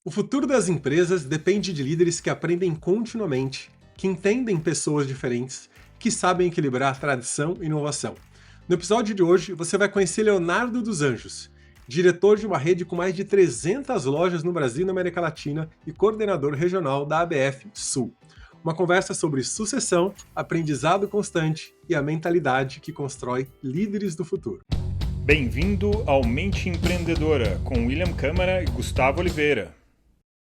O futuro das empresas depende de líderes que aprendem continuamente, que entendem pessoas diferentes, que sabem equilibrar tradição e inovação. No episódio de hoje, você vai conhecer Leonardo dos Anjos, diretor de uma rede com mais de 300 lojas no Brasil e na América Latina e coordenador regional da ABF Sul. Uma conversa sobre sucessão, aprendizado constante e a mentalidade que constrói líderes do futuro. Bem-vindo ao Mente Empreendedora, com William Câmara e Gustavo Oliveira.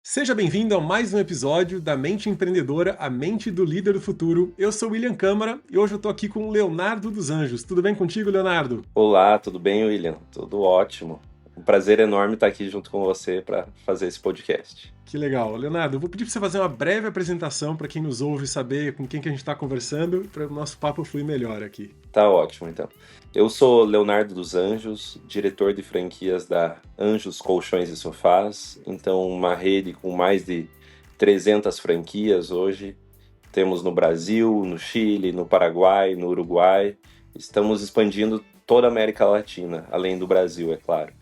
Seja bem-vindo a mais um episódio da Mente Empreendedora, a mente do líder do futuro. Eu sou William Câmara e hoje eu tô aqui com o Leonardo dos Anjos. Tudo bem contigo, Leonardo? Olá, tudo bem, William? Tudo ótimo. Um prazer enorme estar aqui junto com você para fazer esse podcast. Que legal. Leonardo, eu vou pedir para você fazer uma breve apresentação para quem nos ouve saber com quem que a gente está conversando, para o nosso papo fluir melhor aqui. Tá ótimo, então. Eu sou Leonardo dos Anjos, diretor de franquias da Anjos Colchões e Sofás, então uma rede com mais de 300 franquias hoje. Temos no Brasil, no Chile, no Paraguai, no Uruguai. Estamos expandindo toda a América Latina, além do Brasil, é claro.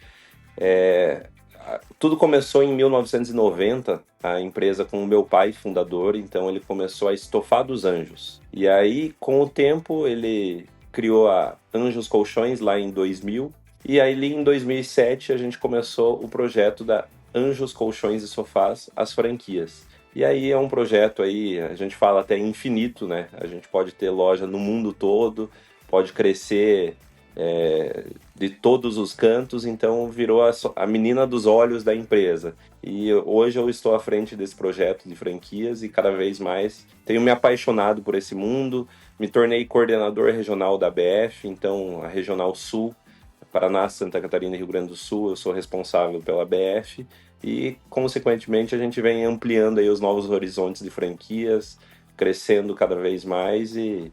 Tudo começou em 1990, a empresa com o meu pai, fundador, então ele começou a estofar dos anjos. E aí, com o tempo, ele criou a Anjos Colchões lá em 2000, e aí em 2007 a gente começou o projeto da Anjos Colchões e Sofás, as franquias. E aí é um projeto aí, a gente fala até infinito, né? A gente pode ter loja no mundo todo, pode crescer de todos os cantos, então virou a menina dos olhos da empresa. E hoje eu estou à frente desse projeto de franquias e cada vez mais tenho me apaixonado por esse mundo, me tornei coordenador regional da ABF, então a Regional Sul, Paraná, Santa Catarina e Rio Grande do Sul, eu sou responsável pela ABF e, consequentemente, a gente vem ampliando aí os novos horizontes de franquias, crescendo cada vez mais e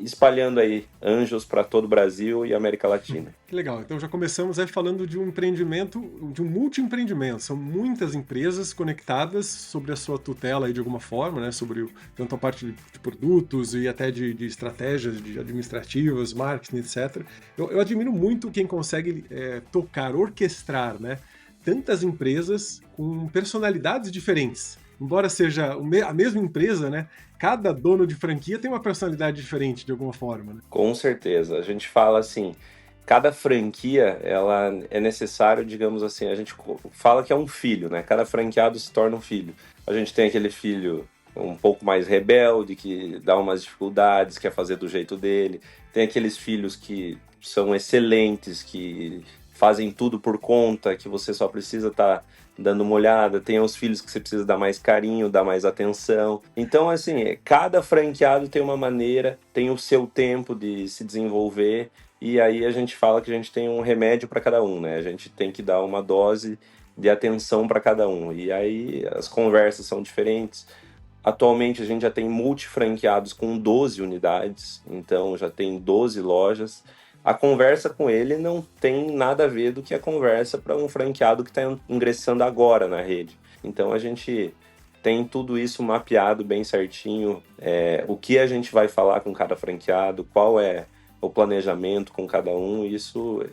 espalhando aí anjos para todo o Brasil e América Latina. Que legal. Então já começamos aí falando de um empreendimento, de um multi-empreendimento. São muitas empresas conectadas sobre a sua tutela aí de alguma forma, né? Sobre tanto a parte de produtos e até de estratégias de administrativas, marketing, etc. Eu admiro muito quem consegue tocar, orquestrar, né? Tantas empresas com personalidades diferentes. Embora seja a mesma empresa, né? Cada dono de franquia tem uma personalidade diferente de alguma forma, né? Com certeza. A gente fala assim, cada franquia, ela é necessário, digamos assim, a gente fala que é um filho, né? Cada franqueado se torna um filho. A gente tem aquele filho um pouco mais rebelde, que dá umas dificuldades, quer fazer do jeito dele. Tem aqueles filhos que são excelentes, que fazem tudo por conta, que você só precisa estar dando uma olhada. Tem os filhos que você precisa dar mais carinho, dar mais atenção. Então, assim, cada franqueado tem uma maneira, tem o seu tempo de se desenvolver, e aí a gente fala que a gente tem um remédio para cada um, né? A gente tem que dar uma dose de atenção para cada um, e aí as conversas são diferentes. Atualmente a gente já tem multifranqueados com 12 unidades, então já tem 12 lojas. A conversa com ele não tem nada a ver do que a conversa para um franqueado que está ingressando agora na rede. Então a gente tem tudo isso mapeado bem certinho, o que a gente vai falar com cada franqueado, qual é o planejamento com cada um, isso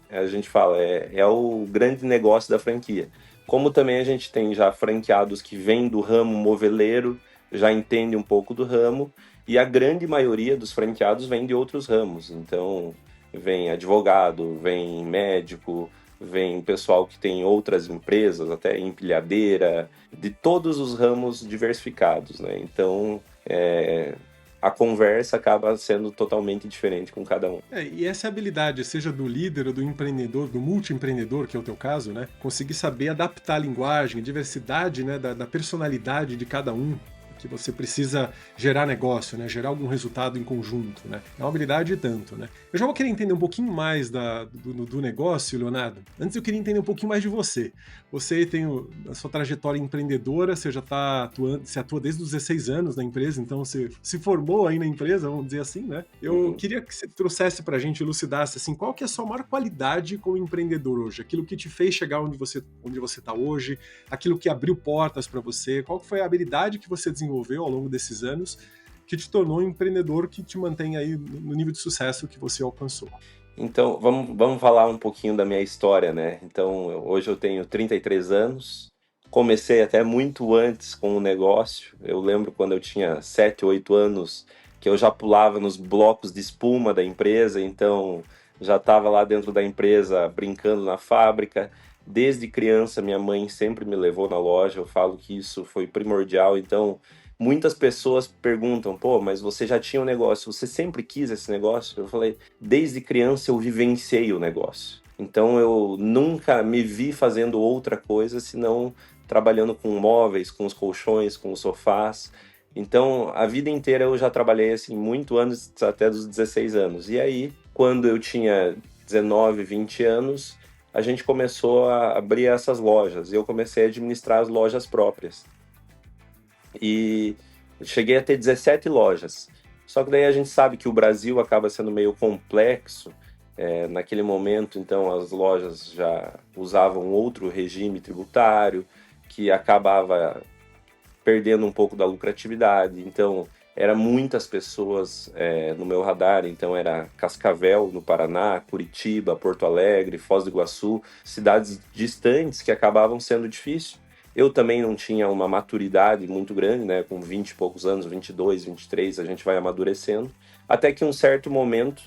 a gente fala, é o grande negócio da franquia. Como também a gente tem já franqueados que vêm do ramo moveleiro, já entendem um pouco do ramo, e a grande maioria dos franqueados vem de outros ramos, então vem advogado, vem médico, vem pessoal que tem outras empresas, até empilhadeira, de todos os ramos diversificados, né? Então, a conversa acaba sendo totalmente diferente com cada um. E essa habilidade, seja do líder ou do empreendedor, do multi-empreendedor, que é o teu caso, né? Conseguir saber adaptar a linguagem, a diversidade, né, da personalidade de cada um, que você precisa gerar negócio, né? Gerar algum resultado em conjunto, né? É uma habilidade e tanto, né? Eu já vou querer entender um pouquinho mais do negócio, Leonardo. Antes eu queria entender um pouquinho mais de você. Você tem a sua trajetória empreendedora, você já está atuando, você atua desde os 16 anos na empresa, então você se formou aí na empresa, vamos dizer assim, né? Eu queria que você trouxesse pra gente, elucidasse, assim, qual que é a sua maior qualidade como empreendedor hoje? Aquilo que te fez chegar onde você está hoje, aquilo que abriu portas para você, qual que foi a habilidade que você desenvolveu ao longo desses anos que te tornou um empreendedor que te mantém aí no nível de sucesso que você alcançou? Então, vamos falar um pouquinho da minha história, né? Então, hoje eu tenho 33 anos, comecei até muito antes com o negócio. Eu lembro quando eu tinha 7, 8 anos, que eu já pulava nos blocos de espuma da empresa, então já estava lá dentro da empresa brincando na fábrica. Desde criança, minha mãe sempre me levou na loja, eu falo que isso foi primordial. Então, muitas pessoas perguntam: pô, mas você já tinha um negócio, você sempre quis esse negócio? Eu falei: desde criança eu vivenciei o negócio. Então, eu nunca me vi fazendo outra coisa senão trabalhando com móveis, com os colchões, com os sofás. Então, a vida inteira eu já trabalhei assim, muito antes até dos 16 anos. E aí, quando eu tinha 19, 20 anos, a gente começou a abrir essas lojas. E eu comecei a administrar as lojas próprias. E cheguei a ter 17 lojas. Só que daí a gente sabe que o Brasil acaba sendo meio complexo. Naquele momento, então, as lojas já usavam outro regime tributário, que acabava perdendo um pouco da lucratividade. Então, eram muitas pessoas no meu radar. Então, era Cascavel, no Paraná, Curitiba, Porto Alegre, Foz do Iguaçu, cidades distantes que acabavam sendo difícil. Eu também não tinha uma maturidade muito grande, né? Com 20 e poucos anos, 22, 23, a gente vai amadurecendo. Até que um certo momento,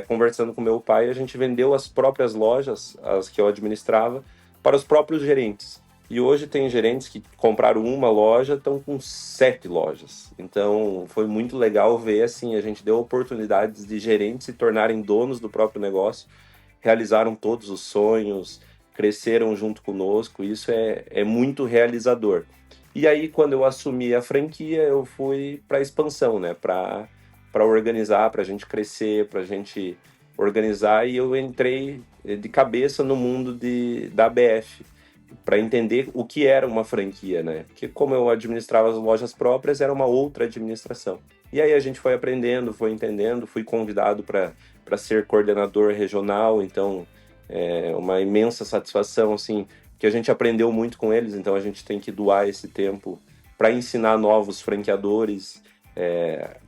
conversando com meu pai, a gente vendeu as próprias lojas, as que eu administrava, para os próprios gerentes. E hoje tem gerentes que compraram uma loja, estão com 7 lojas. Então, foi muito legal ver, assim, a gente deu oportunidades de gerentes se tornarem donos do próprio negócio, realizaram todos os sonhos, cresceram junto conosco, isso é muito realizador. E aí, quando eu assumi a franquia, eu fui para a expansão, né? Para organizar, para a gente crescer, para a gente organizar, e eu entrei de cabeça no mundo da ABF, para entender o que era uma franquia, né? Porque como eu administrava as lojas próprias, era uma outra administração. E aí a gente foi aprendendo, foi entendendo, fui convidado para ser coordenador regional, então é uma imensa satisfação, assim, que a gente aprendeu muito com eles, então a gente tem que doar esse tempo para ensinar novos franqueadores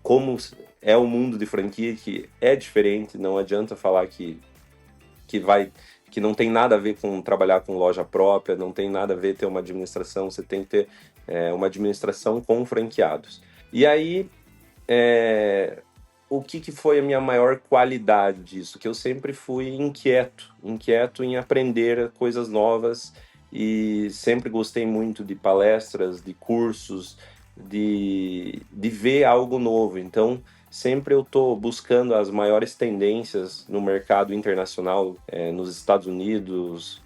como é o mundo de franquia, que é diferente, não adianta falar que não tem nada a ver com trabalhar com loja própria, não tem nada a ver ter uma administração, você tem que ter uma administração com franqueados. E aí, o que foi a minha maior qualidade disso? Que eu sempre fui inquieto em aprender coisas novas e sempre gostei muito de palestras, de cursos, de ver algo novo. Então, sempre eu estou buscando as maiores tendências no mercado internacional, nos Estados Unidos.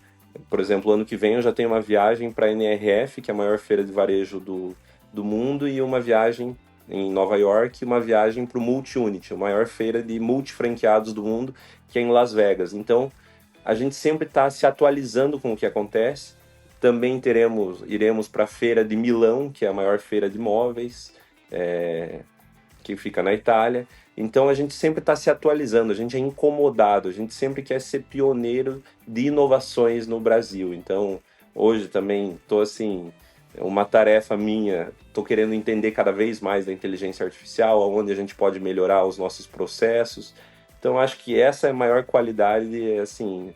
Por exemplo, ano que vem eu já tenho uma viagem para a NRF, que é a maior feira de varejo do mundo, e uma viagem em Nova York, e uma viagem para o Multi-Unit, a maior feira de multifranqueados do mundo, que é em Las Vegas. Então, a gente sempre está se atualizando com o que acontece. Também iremos para a feira de Milão, que é a maior feira de móveis, que fica na Itália. Então a gente sempre está se atualizando, a gente é incomodado, a gente sempre quer ser pioneiro de inovações no Brasil. Então hoje também estou assim, uma tarefa minha, estou querendo entender cada vez mais da inteligência artificial, onde a gente pode melhorar os nossos processos. Então acho que essa é a maior qualidade, assim,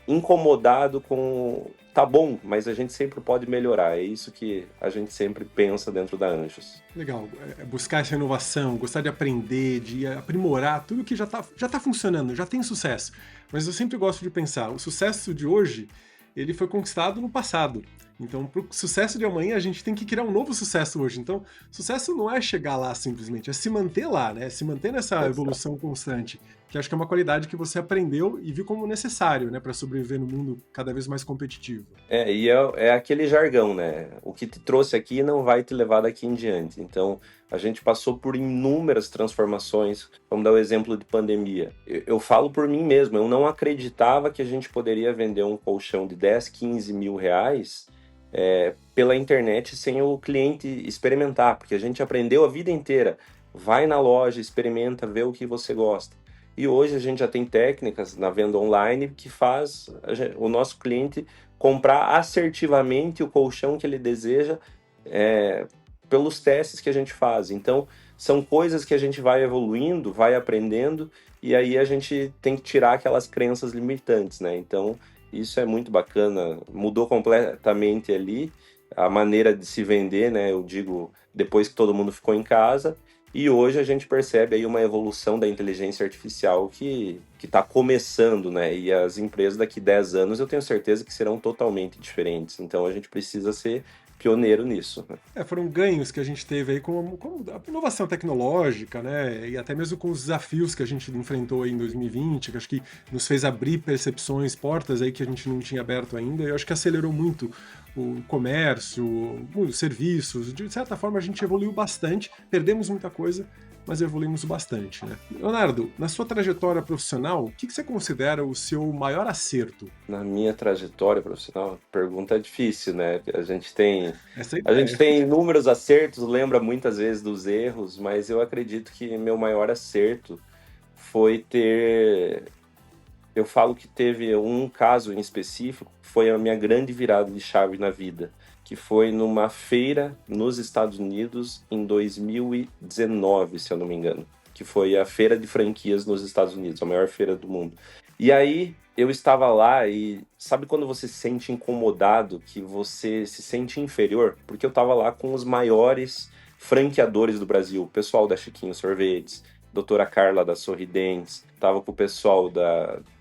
incomodado com tá bom, mas a gente sempre pode melhorar. É isso que a gente sempre pensa dentro da Anjos. Legal. Buscar essa inovação, gostar de aprender, de aprimorar tudo que já tá funcionando, já tem sucesso. Mas eu sempre gosto de pensar, o sucesso de hoje, ele foi conquistado no passado. Então, para o sucesso de amanhã, a gente tem que criar um novo sucesso hoje. Então, sucesso não é chegar lá simplesmente, é se manter lá, né? Se manter nessa evolução constante, que acho que é uma qualidade que você aprendeu e viu como necessário, né, para sobreviver no mundo cada vez mais competitivo. E é aquele jargão, né? O que te trouxe aqui não vai te levar daqui em diante. Então, a gente passou por inúmeras transformações. Vamos dar o exemplo de pandemia. Eu falo por mim mesmo, eu não acreditava que a gente poderia vender um colchão de 10, 15 mil reais pela internet sem o cliente experimentar, porque a gente aprendeu a vida inteira. Vai na loja, experimenta, vê o que você gosta. E hoje a gente já tem técnicas na venda online que faz o nosso cliente comprar assertivamente o colchão que ele deseja pelos testes que a gente faz. Então, são coisas que a gente vai evoluindo, vai aprendendo, e aí a gente tem que tirar aquelas crenças limitantes, né? Então, isso é muito bacana, mudou completamente ali, a maneira de se vender, né? Eu digo, depois que todo mundo ficou em casa. E hoje a gente percebe aí uma evolução da inteligência artificial que está começando, né? E as empresas daqui 10 anos eu tenho certeza que serão totalmente diferentes. Então a gente precisa ser pioneiro nisso, né? Foram ganhos que a gente teve aí com a inovação tecnológica, né? E até mesmo com os desafios que a gente enfrentou aí em 2020, que acho que nos fez abrir percepções, portas aí que a gente não tinha aberto ainda. E eu acho que acelerou muito o comércio, os serviços. De certa forma, a gente evoluiu bastante, perdemos muita coisa, mas evoluímos bastante, né? Leonardo, na sua trajetória profissional, o que você considera o seu maior acerto? Na minha trajetória profissional, pergunta difícil, né? Essa é a A gente ideia. tem inúmeros acertos, lembra muitas vezes dos erros, mas eu acredito que meu maior acerto foi ter. Eu falo que teve um caso em específico, que foi a minha grande virada de chave na vida, que foi numa feira nos Estados Unidos em 2019, se eu não me engano, que foi a feira de franquias nos Estados Unidos, a maior feira do mundo. E aí eu estava lá e sabe quando você se sente incomodado, que você se sente inferior? Porque eu estava lá com os maiores franqueadores do Brasil, o pessoal da Chiquinho Sorvetes, doutora Carla da Sorridentes, tava com o pessoal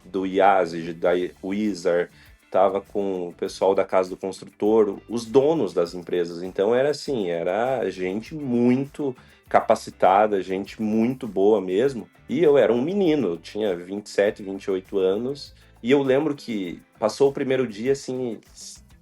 do IASE, da Wizard, tava com o pessoal da Casa do Construtor, os donos das empresas. Então era assim, era gente muito capacitada, gente muito boa mesmo. E eu era um menino, eu tinha 27, 28 anos. E eu lembro que passou o primeiro dia assim,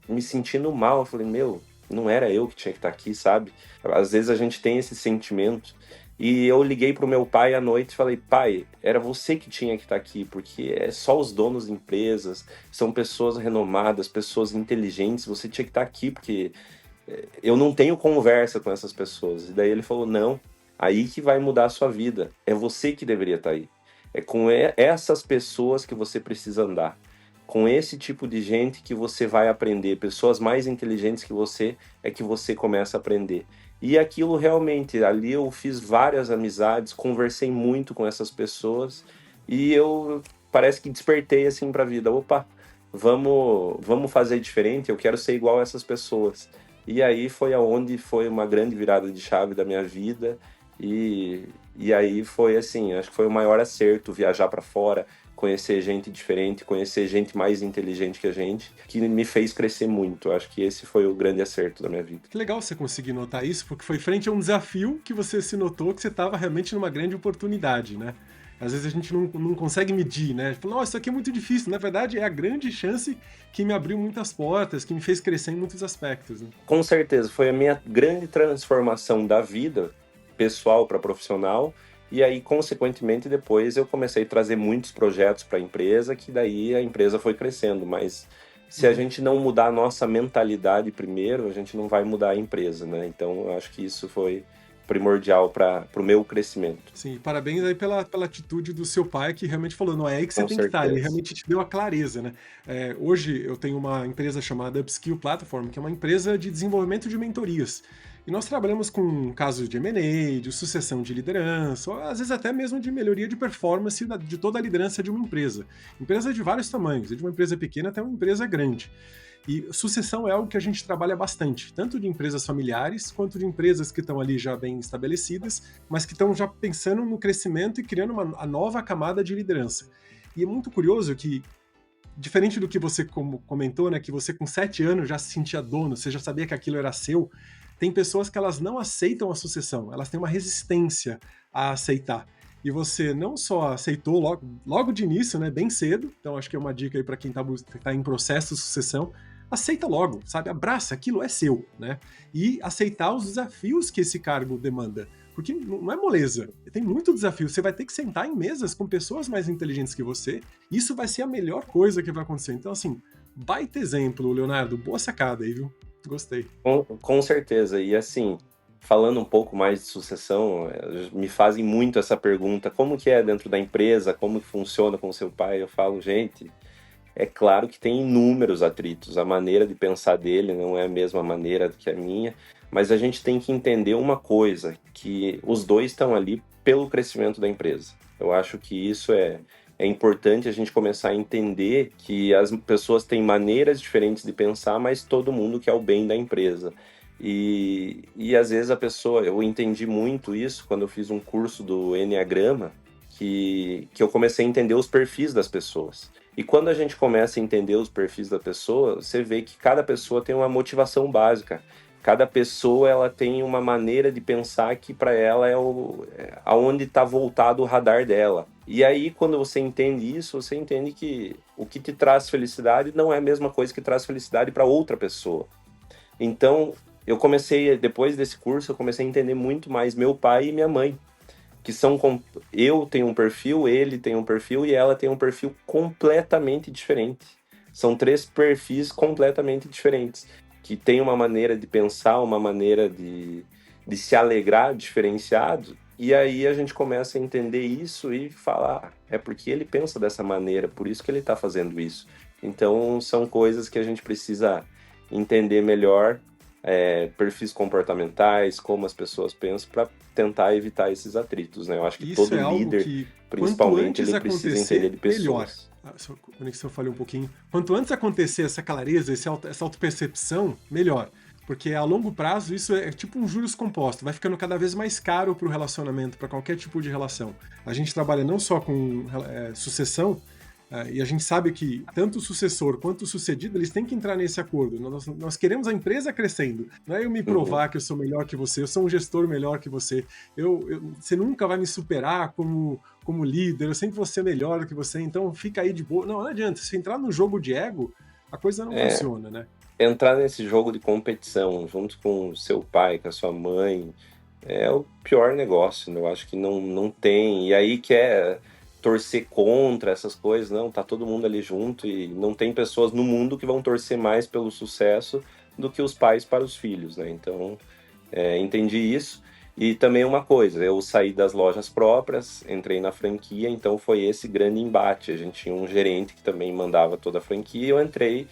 me sentindo mal. Eu falei, meu, não era eu que tinha que estar aqui, sabe? Às vezes a gente tem esse sentimento. E eu liguei pro meu pai à noite e falei, pai, era você que tinha que estar aqui, porque é só os donos de empresas, são pessoas renomadas, pessoas inteligentes, você tinha que estar aqui, porque eu não tenho conversa com essas pessoas. E daí ele falou, não, aí que vai mudar a sua vida, é você que deveria estar aí. É com essas pessoas que você precisa andar. Com esse tipo de gente que você vai aprender, pessoas mais inteligentes que você, é que você começa a aprender. E aquilo realmente, ali eu fiz várias amizades, conversei muito com essas pessoas e eu parece que despertei assim para a vida. Opa, vamos fazer diferente, eu quero ser igual a essas pessoas. E aí foi aonde foi uma grande virada de chave da minha vida e aí foi assim, acho que foi o maior acerto viajar para fora, conhecer gente diferente, conhecer gente mais inteligente que a gente, que me fez crescer muito. Acho que esse foi o grande acerto da minha vida. Que legal você conseguir notar isso, porque foi frente a um desafio que você se notou que você estava realmente numa grande oportunidade, né? Às vezes a gente não consegue medir, né? Fala, nossa, isso aqui é muito difícil. Na verdade, é a grande chance que me abriu muitas portas, que me fez crescer em muitos aspectos, né? Com certeza, foi a minha grande transformação da vida, pessoal para profissional, e aí, consequentemente, depois eu comecei a trazer muitos projetos para a empresa, que daí a empresa foi crescendo, mas se a gente não mudar a nossa mentalidade primeiro, a gente não vai mudar a empresa, né? Então, eu acho que isso foi primordial para o meu crescimento. Sim, parabéns aí pela atitude do seu pai, que realmente falou, não é aí que você Com tem que estar, ele certeza. realmente te deu a clareza, né? Hoje eu tenho uma empresa chamada Upskill Platform, que é uma empresa de desenvolvimento de mentorias. E nós trabalhamos com casos de M&A, de sucessão de liderança, ou às vezes até mesmo de melhoria de performance de toda a liderança de uma empresa. Empresa de vários tamanhos, de uma empresa pequena até uma empresa grande. E sucessão é algo que a gente trabalha bastante, tanto de empresas familiares, quanto de empresas que estão ali já bem estabelecidas, mas que estão já pensando no crescimento e criando a nova camada de liderança. E é muito curioso que, diferente do que você comentou, né, que você com 7 anos já se sentia dono, você já sabia que aquilo era seu, tem pessoas que elas não aceitam a sucessão, elas têm uma resistência a aceitar. E você não só aceitou logo de início, né, bem cedo, então acho que é uma dica aí para quem tá em processo de sucessão, aceita logo, sabe? Abraça, aquilo é seu, né? E aceitar os desafios que esse cargo demanda. Porque não é moleza, tem muito desafio. Você vai ter que sentar em mesas com pessoas mais inteligentes que você. Isso vai ser a melhor coisa que vai acontecer. Então, assim, baita exemplo, Leonardo. Boa sacada aí, viu? Gostei. Com certeza. E assim, falando um pouco mais de sucessão, me fazem muito essa pergunta: como que é dentro da empresa? Como que funciona com o seu pai? Eu falo, gente, é claro que tem inúmeros atritos. A maneira de pensar dele não é a mesma maneira que a minha, mas a gente tem que entender uma coisa, que os dois estão ali pelo crescimento da empresa. Eu acho que isso é é importante a gente começar a entender que as pessoas têm maneiras diferentes de pensar, mas todo mundo quer o bem da empresa. E às vezes eu entendi muito isso quando eu fiz um curso do Enneagrama, que eu comecei a entender os perfis das pessoas. E quando a gente começa a entender os perfis da pessoa, você vê que cada pessoa tem uma motivação básica. Cada pessoa ela tem uma maneira de pensar que para ela aonde está voltado o radar dela. E aí, quando você entende isso, você entende que o que te traz felicidade não é a mesma coisa que traz felicidade para outra pessoa. Então, depois desse curso, eu comecei a entender muito mais meu pai e minha mãe, eu tenho um perfil, ele tem um perfil e ela tem um perfil completamente diferente. São 3 perfis completamente diferentes, que tem uma maneira de pensar, uma maneira de se alegrar diferenciado, e aí a gente começa a entender isso e falar, é porque ele pensa dessa maneira, por isso que ele está fazendo isso. Então, são coisas que a gente precisa entender melhor, perfis comportamentais, como as pessoas pensam, para tentar evitar esses atritos, né? Eu acho que Isso todo é algo líder, que, quanto principalmente, antes ele precisa entender de acontecer, melhor. pessoas. Sua conexão falhou um pouquinho. Quanto antes acontecer essa clareza, essa autopercepção, melhor. Porque a longo prazo isso é tipo um juros composto, vai ficando cada vez mais caro para o relacionamento, para qualquer tipo de relação. A gente trabalha não só com sucessão, e a gente sabe que tanto o sucessor quanto o sucedido, eles têm que entrar nesse acordo. Nós queremos a empresa crescendo. Não é eu me provar que eu sou melhor que você, eu sou um gestor melhor que você. Você nunca vai me superar como líder, eu sempre vou ser melhor que você, então fica aí de boa. Não adianta, se entrar no jogo de ego, a coisa não funciona, né? Entrar nesse jogo de competição junto com o seu pai, com a sua mãe, é o pior negócio, né? Eu acho que não tem. E aí quer torcer contra essas coisas, não, tá todo mundo ali junto e não tem pessoas no mundo que vão torcer mais pelo sucesso do que os pais para os filhos, né? Então, entendi isso. E também uma coisa, eu saí das lojas próprias, entrei na franquia, então foi esse grande embate. A gente tinha um gerente que também mandava toda a franquia, e eu entrei,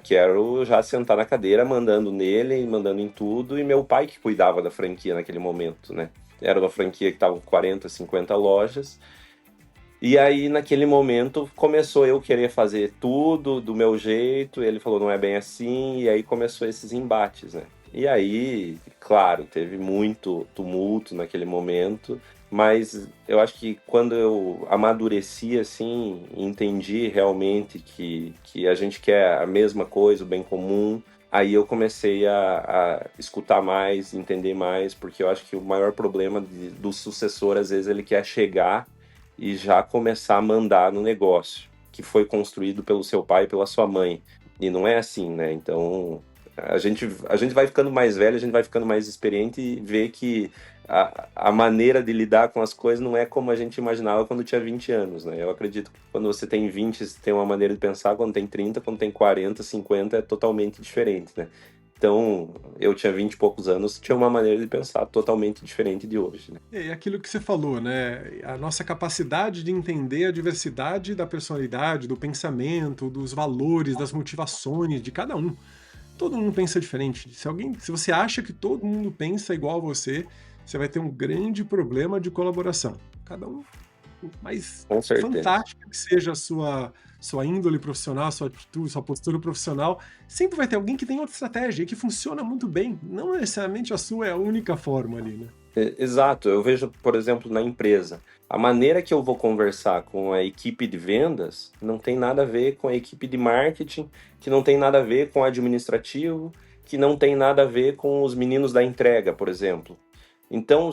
quero já sentar na cadeira, mandando nele, mandando em tudo, e meu pai que cuidava da franquia naquele momento, né? Era uma franquia que estava com 40, 50 lojas, e aí, naquele momento, começou eu querer fazer tudo do meu jeito, e ele falou, não é bem assim, e aí começou esses embates, né? E aí, claro, teve muito tumulto naquele momento, mas eu acho que quando eu amadureci, assim, entendi realmente que a gente quer a mesma coisa, o bem comum, aí eu comecei a escutar mais, entender mais, porque eu acho que o maior problema do sucessor, às vezes, ele quer chegar e já começar a mandar no negócio, que foi construído pelo seu pai e pela sua mãe. E não é assim, né? Então, a gente vai ficando mais velho, a gente vai ficando mais experiente e vê que a maneira de lidar com as coisas não é como a gente imaginava quando tinha 20 anos, né? Eu acredito que quando você tem 20, você tem uma maneira de pensar, quando tem 30, quando tem 40, 50, é totalmente diferente, né? Então, eu tinha 20 e poucos anos, tinha uma maneira de pensar totalmente diferente de hoje, né? É aquilo que você falou, né? A nossa capacidade de entender a diversidade da personalidade, do pensamento, dos valores, das motivações de cada um. Todo mundo pensa diferente. Se você acha que todo mundo pensa igual a você, você vai ter um grande problema de colaboração. Cada um, mais Com certeza. fantástica que seja a sua índole profissional, sua atitude, sua postura profissional, sempre vai ter alguém que tem outra estratégia e que funciona muito bem. Não necessariamente a sua é a única forma ali, né? Exato, eu vejo, por exemplo, na empresa, a maneira que eu vou conversar com a equipe de vendas não tem nada a ver com a equipe de marketing, que não tem nada a ver com o administrativo, que não tem nada a ver com os meninos da entrega, por exemplo. Então,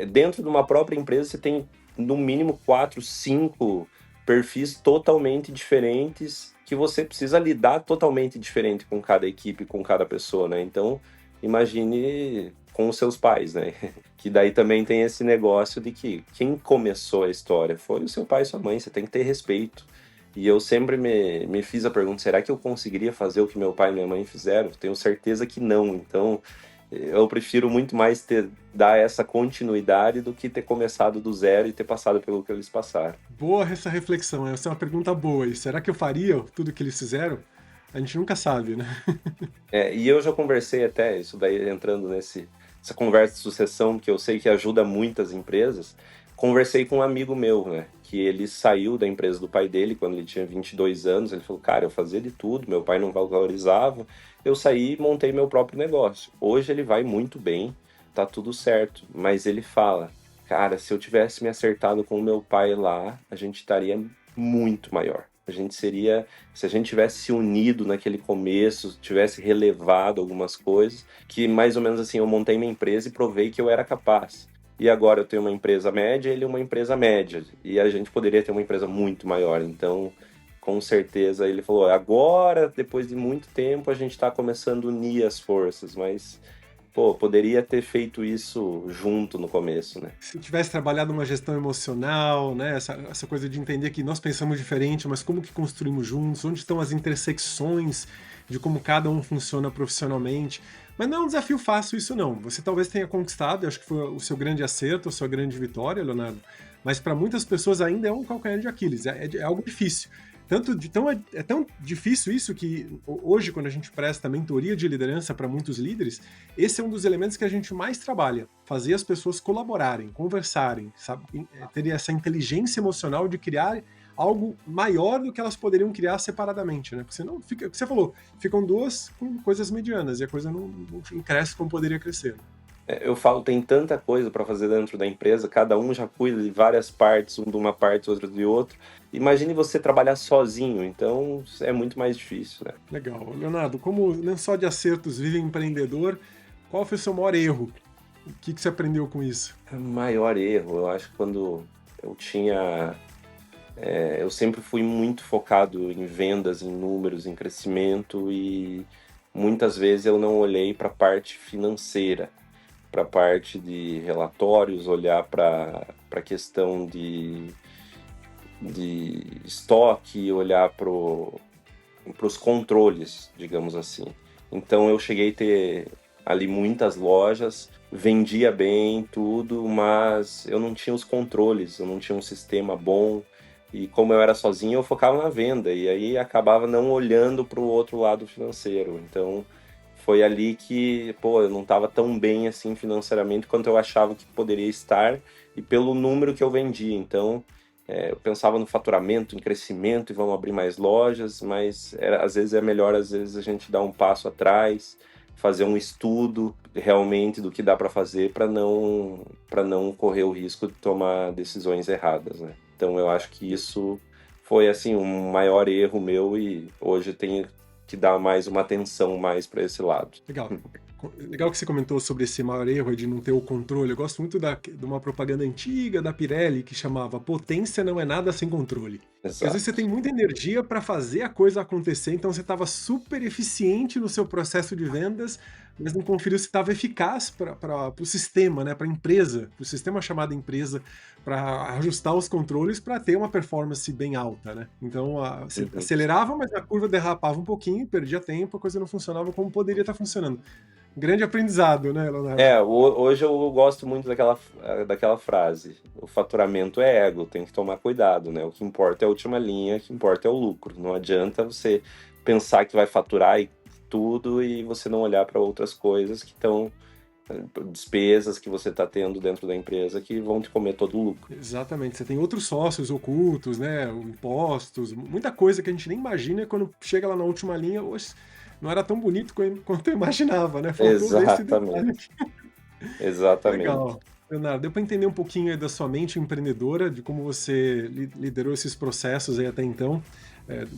dentro de uma própria empresa, você tem no mínimo 4, 5 perfis totalmente diferentes que você precisa lidar totalmente diferente com cada equipe, com cada pessoa, né? Então, imagine com os seus pais, né? Que daí também tem esse negócio de que quem começou a história foi o seu pai e sua mãe, você tem que ter respeito. E eu sempre me fiz a pergunta, será que eu conseguiria fazer o que meu pai e minha mãe fizeram? Tenho certeza que não. Então, eu prefiro muito mais dar essa continuidade do que ter começado do zero e ter passado pelo que eles passaram. Boa essa reflexão, essa é uma pergunta boa. E será que eu faria tudo que eles fizeram? A gente nunca sabe, né? E eu já conversei até, isso daí entrando essa conversa de sucessão, que eu sei que ajuda muitas empresas, conversei com um amigo meu, né, que ele saiu da empresa do pai dele quando ele tinha 22 anos. Ele falou, cara, eu fazia de tudo, meu pai não valorizava. Eu saí e montei meu próprio negócio. Hoje ele vai muito bem, tá tudo certo. Mas ele fala, cara, se eu tivesse me acertado com o meu pai lá, a gente estaria muito maior. A gente seria, se a gente tivesse se unido naquele começo, tivesse relevado algumas coisas, que mais ou menos assim, eu montei minha empresa e provei que eu era capaz. E agora eu tenho uma empresa média, ele uma empresa média. E a gente poderia ter uma empresa muito maior. Então, com certeza, ele falou, agora, depois de muito tempo, a gente está começando a unir as forças, mas... Pô, poderia ter feito isso junto no começo, né? Se tivesse trabalhado uma gestão emocional, né? Essa coisa de entender que nós pensamos diferente, mas como que construímos juntos, onde estão as intersecções de como cada um funciona profissionalmente. Mas não é um desafio fácil isso não. Você talvez tenha conquistado, eu acho que foi o seu grande acerto, a sua grande vitória, Leonardo, mas para muitas pessoas ainda é um calcanhar de Aquiles, é algo difícil. É tão difícil isso que hoje, quando a gente presta mentoria de liderança para muitos líderes, esse é um dos elementos que a gente mais trabalha. Fazer as pessoas colaborarem, conversarem, sabe? Ter essa inteligência emocional de criar algo maior do que elas poderiam criar separadamente, né? Porque senão fica, o que você falou, ficam duas com coisas medianas e a coisa não cresce como poderia crescer. Eu falo, tem tanta coisa para fazer dentro da empresa, cada um já cuida de várias partes, um de uma parte, outro de outra. Imagine você trabalhar sozinho, então é muito mais difícil, né? Legal. Leonardo, como lençol de acertos vive empreendedor, qual foi o seu maior erro? O que você aprendeu com isso? O maior erro, eu acho que quando eu tinha... eu sempre fui muito focado em vendas, em números, em crescimento e muitas vezes eu não olhei para a parte financeira, para a parte de relatórios, olhar para a questão de estoque, olhar para os controles, digamos assim. Então eu cheguei a ter ali muitas lojas, vendia bem tudo, mas eu não tinha os controles, eu não tinha um sistema bom. E como eu era sozinho, eu focava na venda e aí acabava não olhando para o outro lado financeiro. Então foi ali que, pô, eu não estava tão bem assim financeiramente quanto eu achava que poderia estar e pelo número que eu vendia. Então eu pensava no faturamento, em crescimento e vamos abrir mais lojas, mas às vezes é melhor, às vezes, a gente dar um passo atrás, fazer um estudo realmente do que dá para fazer para não correr o risco de tomar decisões erradas, né? Então eu acho que isso foi assim um maior erro meu e hoje eu tenho que dar mais uma atenção mais para esse lado. Legal. Legal que você comentou sobre esse maior erro de não ter o controle. Eu gosto muito de uma propaganda antiga da Pirelli que chamava Potência não é nada sem controle. Porque às vezes você tem muita energia para fazer a coisa acontecer, então você estava super eficiente no seu processo de vendas, mas não conferiu se estava eficaz para o sistema, né, para a empresa, para o sistema chamado empresa, para ajustar os controles para ter uma performance bem alta, né? Então você acelerava, mas a curva derrapava um pouquinho, perdia tempo, a coisa não funcionava como poderia estar funcionando. Grande aprendizado, né, Leonardo? Hoje eu gosto muito daquela frase. O faturamento é ego, tem que tomar cuidado, né? O que importa é a última linha, o que importa é o lucro. Não adianta você pensar que vai faturar e tudo e você não olhar para outras coisas que estão... despesas que você está tendo dentro da empresa que vão te comer todo o lucro. Exatamente. Você tem outros sócios ocultos, né? Impostos, muita coisa que a gente nem imagina e quando chega lá na última linha, hoje não era tão bonito quanto eu imaginava, né? Faltou esse detalhe. Exatamente. Legal. Leonardo, deu para entender um pouquinho aí da sua mente empreendedora, de como você liderou esses processos aí até então,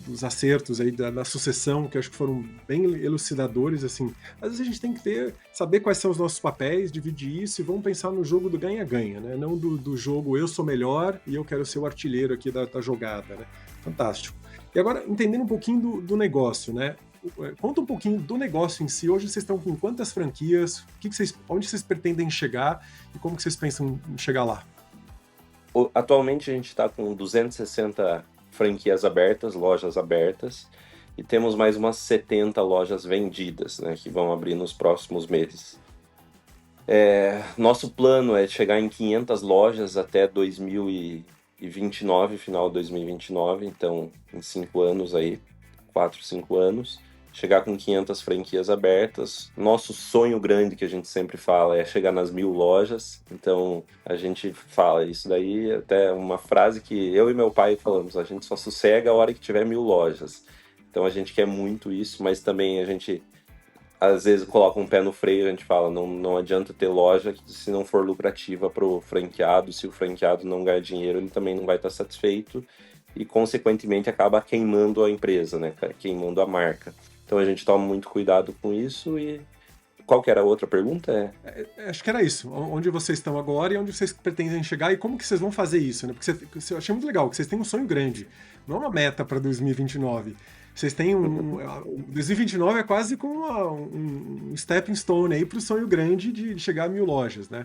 dos acertos aí da sucessão, que eu acho que foram bem elucidadores, assim. Às vezes a gente tem que saber quais são os nossos papéis, dividir isso e vamos pensar no jogo do ganha-ganha, né? Não do jogo eu sou melhor e eu quero ser o artilheiro aqui da jogada, né? Fantástico. E agora, entendendo um pouquinho do negócio, né? Conta um pouquinho do negócio em si. Hoje vocês estão com quantas franquias? Onde vocês pretendem chegar e como que vocês pensam em chegar lá? Atualmente a gente está com 260 franquias abertas, lojas abertas, e temos mais umas 70 lojas vendidas, né, que vão abrir nos próximos meses. Nosso plano é chegar em 500 lojas até 2029, final de 2029, então em 5 anos aí, 4, 5 anos. chegar com 500 franquias abertas. Nosso sonho grande, que a gente sempre fala, é chegar nas 1.000 lojas. Então, a gente fala isso daí, até uma frase que eu e meu pai falamos, a gente só sossega a hora que tiver 1.000 lojas. Então, a gente quer muito isso, mas também a gente, às vezes, coloca um pé no freio, a gente fala, não adianta ter loja se não for lucrativa para o franqueado. Se o franqueado não ganhar dinheiro, ele também não vai estar satisfeito e, consequentemente, acaba queimando a empresa, né? Queimando a marca. Então a gente toma muito cuidado com isso. E qual que era a outra pergunta? Acho que era isso. Onde vocês estão agora e onde vocês pretendem chegar e como que vocês vão fazer isso, né? Porque eu achei muito legal que vocês têm um sonho grande, não é uma meta para 2029. Vocês têm 2029 é quase como um stepping stone aí para o sonho grande de chegar a 1.000 lojas, né?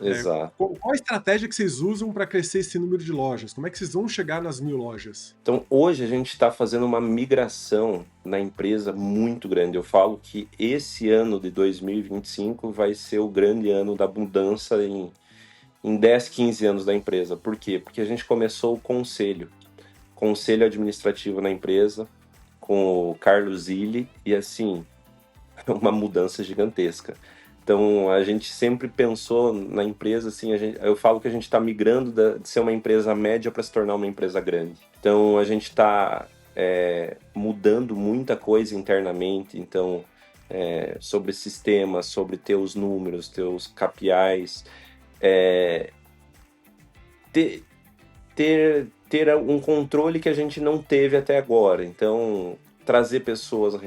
Exato. Qual a estratégia que vocês usam para crescer esse número de lojas? Como é que vocês vão chegar nas 1.000 lojas? Então, hoje a gente está fazendo uma migração na empresa muito grande. Eu falo que esse ano de 2025 vai ser o grande ano da mudança em 10, 15 anos da empresa. Por quê? Porque a gente começou o conselho administrativo na empresa, com o Carlos Zilli, e assim, uma mudança gigantesca. Então, a gente sempre pensou na empresa, assim, eu falo que a gente está migrando de ser uma empresa média para se tornar uma empresa grande. Então, a gente está mudando muita coisa internamente, então, sobre sistemas, sobre teus números, teus KPIs, ter um controle que a gente não teve até agora. Então, trazer pessoas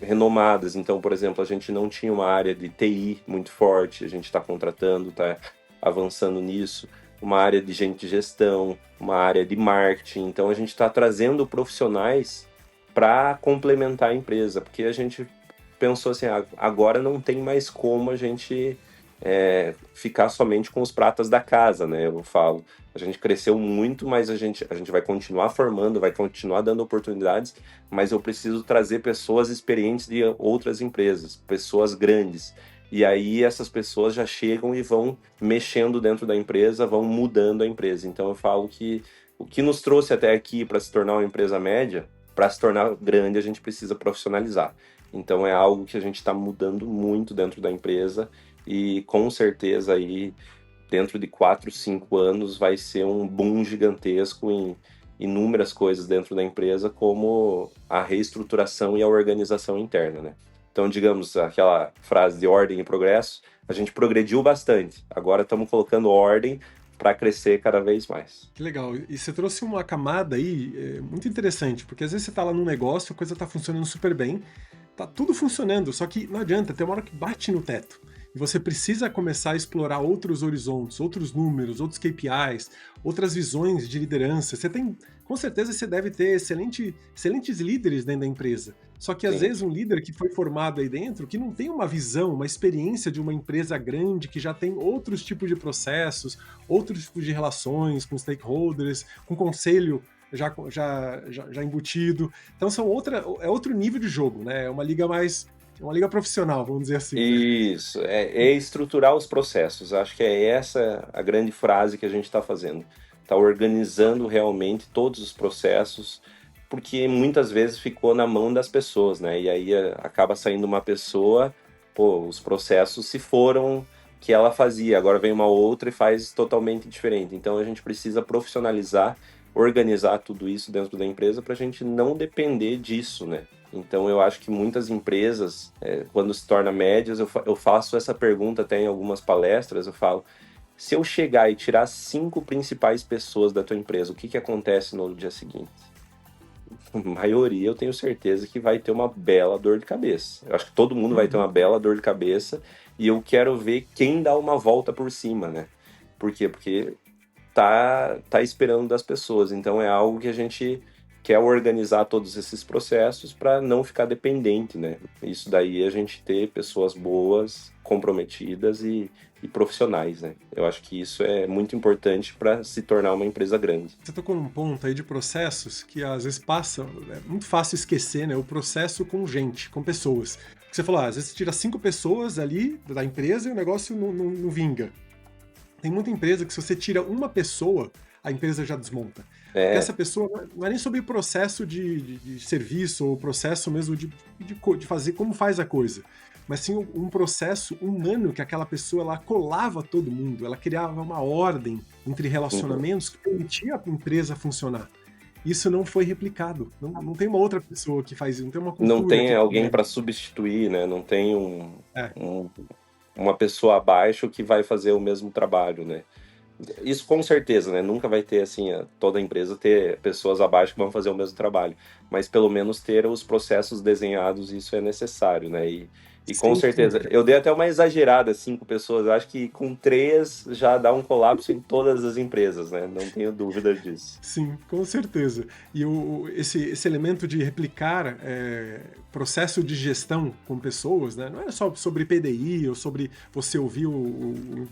renomadas. Então, por exemplo, a gente não tinha uma área de TI muito forte, a gente está contratando, está avançando nisso, uma área de gente de gestão, uma área de marketing. Então, a gente está trazendo profissionais para complementar a empresa, porque a gente pensou assim, agora não tem mais como a gente ficar somente com os pratas da casa, né? Eu falo, a gente cresceu muito, mas a gente vai continuar formando, vai continuar dando oportunidades, mas eu preciso trazer pessoas experientes de outras empresas, pessoas grandes. E aí essas pessoas já chegam e vão mexendo dentro da empresa, vão mudando a empresa. Então eu falo que o que nos trouxe até aqui para se tornar uma empresa média, para se tornar grande, a gente precisa profissionalizar. Então é algo que a gente está mudando muito dentro da empresa. E com certeza aí, dentro de 4, 5 anos, vai ser um boom gigantesco em inúmeras coisas dentro da empresa, como a reestruturação e a organização interna, né? Então, digamos, aquela frase de ordem e progresso, a gente progrediu bastante. Agora estamos colocando ordem para crescer cada vez mais. Que legal. E você trouxe uma camada aí muito interessante, porque às vezes você está lá num negócio, a coisa está funcionando super bem, tá tudo funcionando, só que não adianta, tem uma hora que bate no teto. E você precisa começar a explorar outros horizontes, outros números, outros KPIs, outras visões de liderança. Com certeza você deve ter excelentes líderes dentro da empresa. Só que às vezes um líder que foi formado aí dentro, que não tem uma visão, uma experiência de uma empresa grande, que já tem outros tipos de processos, outros tipos de relações com stakeholders, com conselho já embutido. Então é outro nível de jogo, né? É uma liga profissional, vamos dizer assim. Isso, é estruturar os processos. Acho que é essa a grande frase que a gente está fazendo. Está organizando realmente todos os processos, porque muitas vezes ficou na mão das pessoas, né? E aí acaba saindo uma pessoa, os processos se foram que ela fazia, agora vem uma outra e faz totalmente diferente. Então a gente precisa profissionalizar, organizar tudo isso dentro da empresa para a gente não depender disso, né? Então eu acho que muitas empresas, quando se tornam médias, eu faço essa pergunta até em algumas palestras, eu falo, se eu chegar e tirar 5 principais pessoas da tua empresa, o que acontece no dia seguinte? A maioria eu tenho certeza que vai ter uma bela dor de cabeça. Eu acho que todo mundo vai ter uma bela dor de cabeça e eu quero ver quem dá uma volta por cima, né? Por quê? Porque tá esperando das pessoas, então é algo que a gente quer organizar todos esses processos para não ficar dependente, né? Isso daí a gente ter pessoas boas, comprometidas e profissionais, né? Eu acho que isso é muito importante para se tornar uma empresa grande. Você tocou num ponto aí de processos que às vezes passa, é muito fácil esquecer, né? O processo com gente, com pessoas. Você falou, às vezes você tira 5 pessoas ali da empresa e o negócio não vinga. Tem muita empresa que se você tira uma pessoa, a empresa já desmonta. Porque É, essa pessoa não é nem sobre processo de serviço ou processo mesmo de fazer como faz a coisa, mas sim um processo humano que aquela pessoa ela colava todo mundo, ela criava uma ordem entre uhum. relacionamentos que permitia a empresa funcionar. Isso não foi replicado. Não tem uma outra pessoa que faz isso, não tem uma Não cultura tem que alguém pega. para substituir, né? Não tem É, um- uma pessoa abaixo que vai fazer o mesmo trabalho, né? Isso com certeza, né? Nunca vai ter assim, toda empresa ter pessoas abaixo que vão fazer o mesmo trabalho, mas pelo menos ter os processos desenhados, isso é necessário, né? E com sim, sim. certeza, eu dei até uma exagerada, 5 pessoas, eu acho que com 3 já dá um colapso em todas as empresas, né? Não tenho dúvida disso. Sim, com certeza. E esse elemento de replicar processo de gestão com pessoas, né? Não é só sobre PDI ou sobre você ouvir o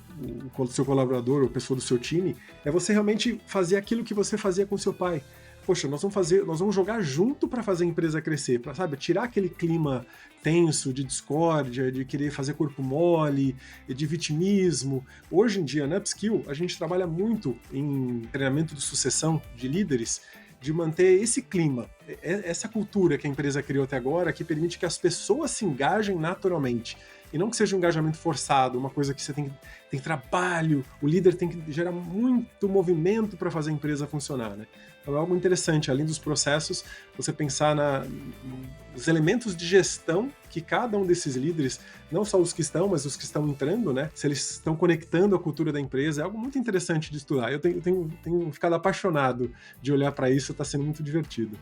seu colaborador ou pessoa do seu time, é você realmente fazer aquilo que você fazia com seu pai. Poxa, nós vamos jogar junto para fazer a empresa crescer, para, sabe, tirar aquele clima tenso de discórdia, de querer fazer corpo mole, de vitimismo. Hoje em dia, na Upskill, a gente trabalha muito em treinamento de sucessão de líderes, de manter esse clima, essa cultura que a empresa criou até agora, que permite que as pessoas se engajem naturalmente. E não que seja um engajamento forçado, uma coisa que você tem trabalho, o líder tem que gerar muito movimento para fazer a empresa funcionar, né? Então é algo interessante, além dos processos, você pensar nos elementos de gestão que cada um desses líderes, não só os que estão, mas os que estão entrando, né? Se eles estão conectando a cultura da empresa, é algo muito interessante de estudar. Tenho ficado apaixonado de olhar para isso, está sendo muito divertido.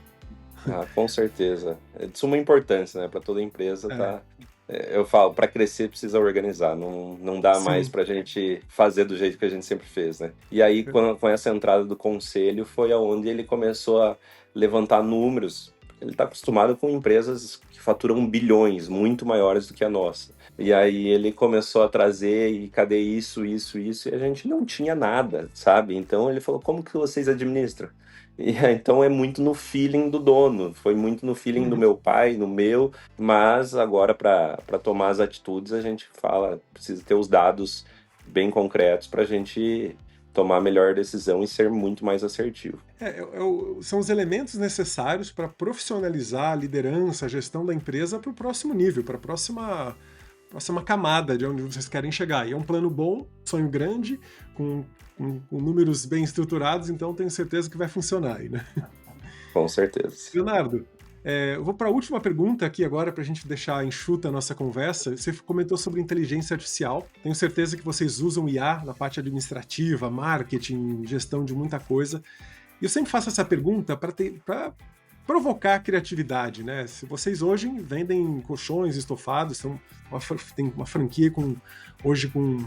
Ah, com certeza. É de suma importância, né? Para toda empresa, É, tá? Eu falo, para crescer precisa organizar, não dá mais sim, para a gente fazer do jeito que a gente sempre fez, né? E aí, com essa entrada do conselho, foi aonde ele começou a levantar números. Ele está acostumado com empresas que faturam bilhões, muito maiores do que a nossa. E aí ele começou a trazer, e cadê isso, e a gente não tinha nada, sabe? Então ele falou, como que vocês administram? E aí, então é muito no feeling do dono, foi muito no feeling do uhum. meu pai, no meu, mas agora, para tomar as atitudes, a gente fala, precisa ter os dados bem concretos para a gente tomar a melhor decisão e ser muito mais assertivo. São os elementos necessários para profissionalizar a liderança, a gestão da empresa para o próximo nível, para a próxima camada de onde vocês querem chegar. E é um plano bom, sonho grande, com números bem estruturados, então tenho certeza que vai funcionar aí, né? Com certeza. Leonardo, eu vou para a última pergunta aqui agora, para a gente deixar enxuta a nossa conversa. Você comentou sobre inteligência artificial. Tenho certeza que vocês usam IA na parte administrativa, marketing, gestão de muita coisa. E eu sempre faço essa pergunta para provocar a criatividade, né? Se vocês hoje vendem colchões estofados, tem uma franquia hoje com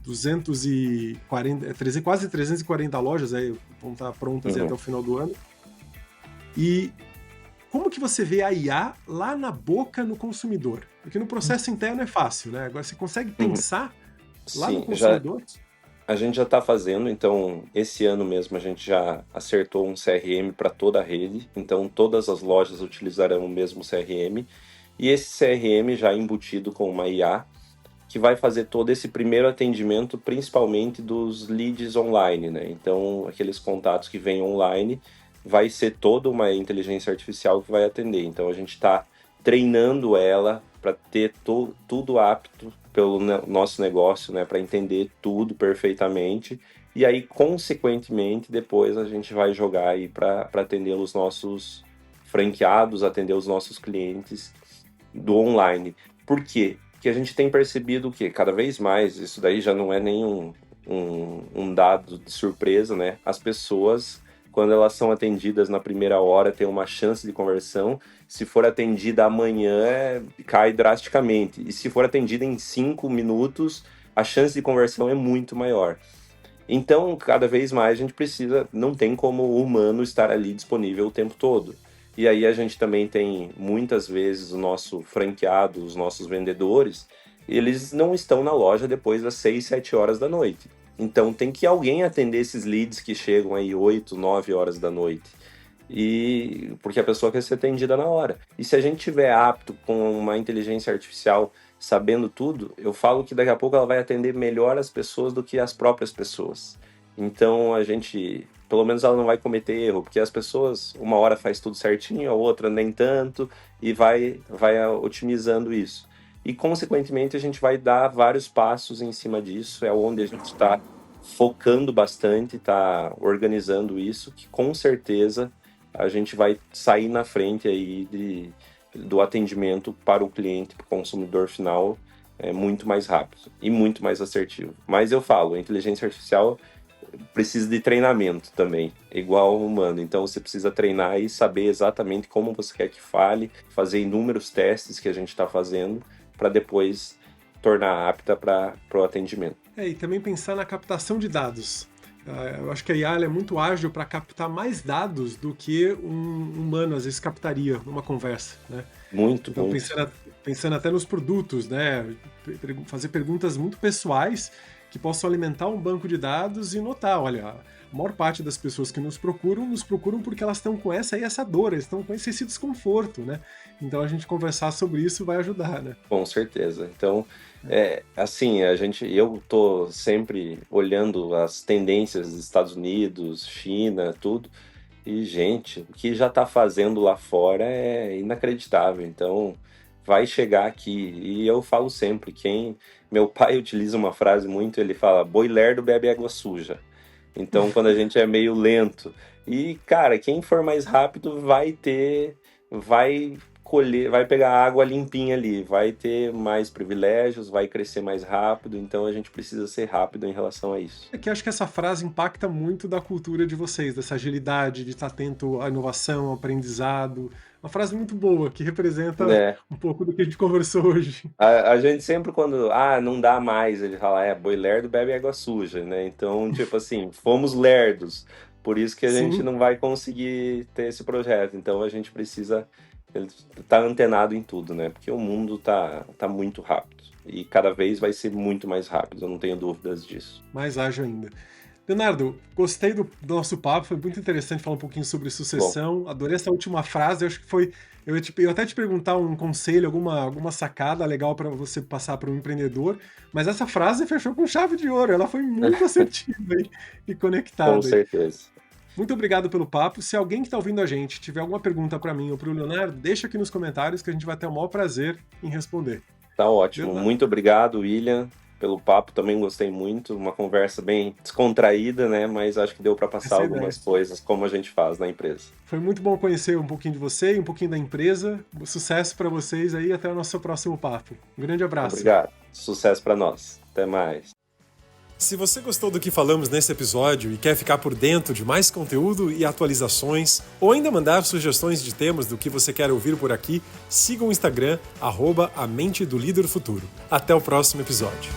240, quase 340 lojas aí, vão estar prontas aí até Uhum, o final do ano. E como que você vê a IA lá na boca no consumidor? Porque no processo interno é fácil, né? Agora você consegue uhum. pensar lá no Sim, consumidor? a gente já está fazendo, então esse ano mesmo a gente já acertou um CRM para toda a rede, então todas as lojas utilizarão o mesmo CRM, e esse CRM já embutido com uma IA que vai fazer todo esse primeiro atendimento, principalmente dos leads online, né? Então, aqueles contatos que vêm online, vai ser toda uma inteligência artificial que vai atender. Então, a gente está treinando ela para ter tudo apto pelo nosso negócio, né? Para entender tudo perfeitamente. E aí, consequentemente, depois a gente vai jogar aí para atender os nossos franqueados, atender os nossos clientes do online. Por quê? Porque a gente tem percebido que cada vez mais, isso daí já não é nenhum um dado de surpresa, né? As pessoas, quando elas são atendidas na primeira hora, têm uma chance de conversão. Se for atendida amanhã, cai drasticamente. E se for atendida em 5 minutos, a chance de conversão é muito maior. Então, cada vez mais a gente precisa, não tem como o humano estar ali disponível o tempo todo. E aí a gente também tem muitas vezes o nosso franqueado, os nossos vendedores, eles não estão na loja depois das 6, 7 horas da noite. Então tem que alguém atender esses leads que chegam aí 8, 9 horas da noite. E porque a pessoa quer ser atendida na hora. E se a gente tiver apto com uma inteligência artificial sabendo tudo, eu falo que daqui a pouco ela vai atender melhor as pessoas do que as próprias pessoas. Então a gente pelo menos ela não vai cometer erro, porque as pessoas, uma hora faz tudo certinho, a outra nem tanto, e vai otimizando isso. E, consequentemente, a gente vai dar vários passos em cima disso, é onde a gente está focando bastante, está organizando isso, que com certeza a gente vai sair na frente aí do atendimento para o cliente, para o consumidor final, muito mais rápido e muito mais assertivo. Mas eu falo, a inteligência artificial precisa de treinamento também, igual ao humano. Então você precisa treinar e saber exatamente como você quer que fale, fazer inúmeros testes que a gente está fazendo para depois tornar apta para o atendimento. E também pensar na captação de dados. Eu acho que a IA é muito ágil para captar mais dados do que um humano às vezes captaria numa conversa, né? Muito, então, muito. Pensando até nos produtos, né? Fazer perguntas muito pessoais que possam alimentar um banco de dados e notar, olha, a maior parte das pessoas que nos procuram porque elas estão com essa dor, eles estão com esse desconforto, né? Então a gente conversar sobre isso vai ajudar, né? Com certeza. Então, assim, eu tô sempre olhando as tendências dos Estados Unidos, China, tudo, e, gente, o que já tá fazendo lá fora é inacreditável. Então, vai chegar aqui. E eu falo sempre, meu pai utiliza uma frase muito, ele fala, boi lerdo bebe água suja. Então, quando a gente é meio lento. E, cara, quem for mais rápido vai colher, vai pegar água limpinha ali, vai ter mais privilégios, vai crescer mais rápido, então a gente precisa ser rápido em relação a isso. É que eu acho que essa frase impacta muito da cultura de vocês, dessa agilidade, de estar atento à inovação, ao aprendizado. Uma frase muito boa, que representa um pouco do que a gente conversou hoje. A gente sempre quando, não dá mais, ele fala, boi lerdo bebe água suja, né? Então, tipo assim, fomos lerdos, por isso que a gente não vai conseguir ter esse projeto. Então a gente precisa estar antenado em tudo, né? Porque o mundo tá muito rápido. E cada vez vai ser muito mais rápido, eu não tenho dúvidas disso. Mais ágil ainda. Leonardo, gostei do nosso papo, foi muito interessante falar um pouquinho sobre sucessão. Bom. Adorei essa última frase, acho que foi... Eu ia até te perguntar um conselho, alguma sacada legal para você passar para um empreendedor, mas essa frase fechou com chave de ouro, ela foi muito assertiva e conectada. Com certeza. Muito obrigado pelo papo. Se alguém que está ouvindo a gente tiver alguma pergunta para mim ou para o Leonardo, deixa aqui nos comentários que a gente vai ter o maior prazer em responder. Tá ótimo. Leonardo. Muito obrigado, William, pelo papo. Também gostei muito. Uma conversa bem descontraída, né? Mas acho que deu para passar algumas coisas como a gente faz na empresa. Foi muito bom conhecer um pouquinho de você e um pouquinho da empresa. Sucesso para vocês aí. Até o nosso próximo papo. Um grande abraço. Obrigado. Sucesso para nós. Até mais. Se você gostou do que falamos nesse episódio e quer ficar por dentro de mais conteúdo e atualizações, ou ainda mandar sugestões de temas do que você quer ouvir por aqui, siga o Instagram, @a mente do líder futuro. Até o próximo episódio.